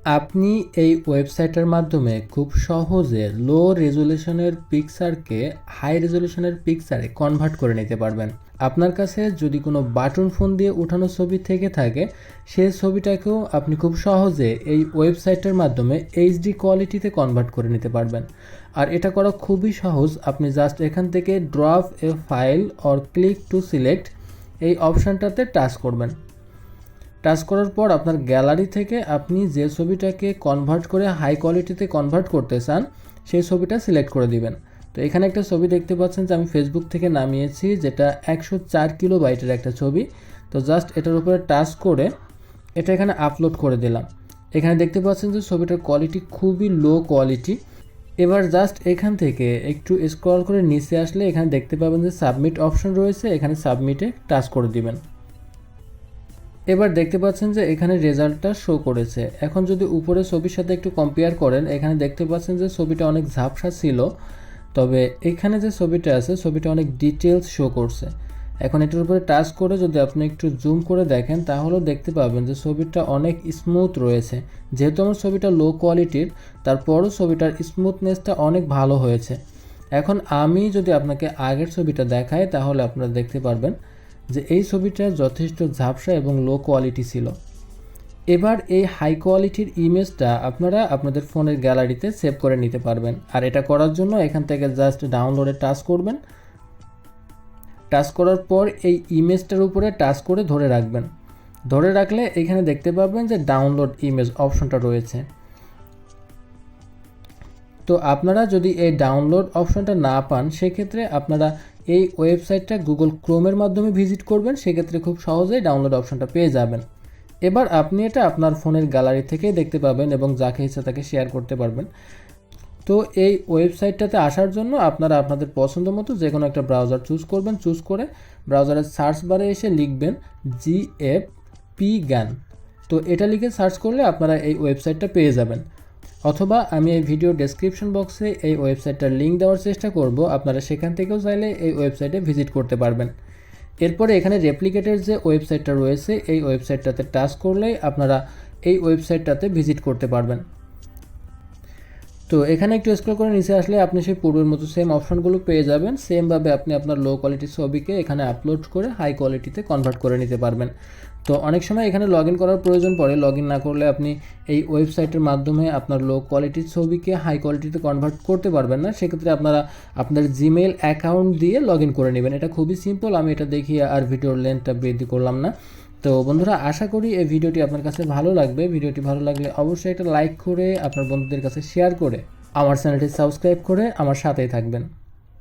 আপনি এই ওয়েবসাইটের মাধ্যমে খুব সহজে লো রেজুলেশনের পিকচারকে হাই রেজুলেশনের পিকচারে কনভার্ট করে নিতে পারবেন। আপনার কাছে যদি কোনো বাটন ফোন দিয়ে উঠানো ছবি থেকে থাকে, সেই ছবিটাকেও আপনি খুব সহজে এই ওয়েবসাইটের মাধ্যমে এইচডি কোয়ালিটিতে কনভার্ট করে নিতে পারবেন। আর এটা করা খুবই সহজ। আপনি জাস্ট এখান থেকে drop A file or click to select এই অপশানটাতে টাচ করবেন। টাচ করার পর আপনার গ্যালারি থেকে আপনি যে ছবিটাকে কনভার্ট করে হাই কোয়ালিটিতে কনভার্ট করতে চান সেই ছবিটা সিলেক্ট করে দিবেন। তো এখানে একটা ছবি দেখতে পাচ্ছেন যে আমি ফেসবুক থেকে নামিয়েছি, যেটা 104 কিলোবাইটের একটা ছবি। তো জাস্ট এটার উপরে টাচ করে এটা এখানে আপলোড করে দিলাম। এখানে দেখতে পাচ্ছেন যে ছবিটার কোয়ালিটি খুবই লো কোয়ালিটি। এবার জাস্ট এখান থেকে একটু স্ক্রল করে নিচে আসলে এখানে দেখতে পাবেন যে সাবমিট অপশন রয়েছে, এখানে সাবমিটে টাচ করে দিবেন। এবার দেখতে পাচ্ছেন যে এখানে রেজাল্টটা শো করেছে। এখন যদি উপরে ছবির সাথে একটু কম্পেয়ার করেন, এখানে দেখতে পাচ্ছেন যে ছবিটা অনেক ঝাপসা ছিল, তবে এখানে যে ছবিটা আছে ছবিটা অনেক ডিটেলস শো করছে। এখন এটার উপরে টাচ করে যদি আপনি একটু জুম করে দেখেন তাহলেও দেখতে পাবেন যে ছবিটা অনেক স্মুথ রয়েছে। যেহেতু আমার ছবিটা লো কোয়ালিটির, তারপরও ছবিটার স্মুথনেসটা অনেক ভালো হয়েছে। এখন আমি যদি আপনাকে আগের ছবিটা দেখাই তাহলে আপনারা দেখতে পারবেন যে এই ছবিটা যথেষ্ট ঝাপসা এবং লো কোয়ালিটি ছিল। এবার এই হাই কোয়ালিটির ইমেজটা আপনারা আপনাদের ফোনের গ্যালারিতে সেভ করে নিতে পারবেন। আর এটা করার জন্য এখান থেকে জাস্ট ডাউনলোডে টাচ করবেন। টাচ করার পর এই ইমেজটার উপরে টাচ করে ধরে রাখবেন। ধরে রাখলে এখানে দেখতে পাবেন যে ডাউনলোড ইমেজ অপশনটা রয়েছে। তো আপনারা যদি এই ডাউনলোড অপশনটা না পান, সেক্ষেত্রে আপনারা এই ওয়েবসাইটটা গুগল ক্রোমের মাধ্যমে ভিজিট করবেন, সেক্ষেত্রে খুব সহজেই ডাউনলোড অপশনটা পেয়ে যাবেন। এবার আপনি এটা আপনার ফোনের গ্যালারি থেকেই দেখতে পাবেন এবং যাকে ইচ্ছা তাকে শেয়ার করতে পারবেন। তো এই ওয়েবসাইটটাতে আসার জন্য আপনারা আপনাদের পছন্দ মতো যে কোনো একটা ব্রাউজার চুজ করবেন। চুজ করে ব্রাউজারের সার্চ বারে এসে লিখবেন GFP GAN। তো এটা লিখে সার্চ করলে আপনারা এই ওয়েবসাইটটা পেয়ে যাবেন। অথবা আমি এই ভিডিও ডেসক্রিপশন বক্সে এই ওয়েবসাইটটার লিঙ্ক দেওয়ার চেষ্টা করব, আপনারা সেখান থেকেও চাইলে এই ওয়েবসাইটে ভিজিট করতে পারবেন। এরপরে এখানে রেপ্লিকেটের যে ওয়েবসাইটটা রয়েছে এই ওয়েবসাইটটাতে টাচ করলেই আপনারা এই ওয়েবসাইটটাতে ভিজিট করতে পারবেন। তো এখানে একটু স্ক্রল করে নিচে আসলে আপনি সেই পূর্বের মতো সেম অপশনগুলো পেয়ে যাবেন। সেমভাবে আপনি আপনার লো কোয়ালিটির ছবিকে এখানে আপলোড করে হাই কোয়ালিটিতে কনভার্ট করে নিতে পারবেন। তো অনেক সময় এখানে লগ ইন করার প্রয়োজন পড়ে, লগ ইন না করলে আপনি এই ওয়েবসাইটের মাধ্যমে আপনার লো কোয়ালিটির ছবিকে হাই কোয়ালিটিতে কনভার্ট করতে পারবেন না। সেক্ষেত্রে আপনারা আপনার জিমেল অ্যাকাউন্ট দিয়ে লগ ইন করে নেবেন। এটা খুবই সিম্পল, আমি এটা দেখিয়ে আর ভিডিওর লেন্থটা বৃদ্ধি করলাম না। তো বন্ধুরা, আশা করি এই ভিডিওটি আপনার কাছে ভালো লাগবে। ভিডিওটি ভালো লাগলে অবশ্যই একটা লাইক করে আপনার বন্ধুদের কাছে শেয়ার করে আমার চ্যানেলটি সাবস্ক্রাইব করে আমার সাথেই থাকবেন।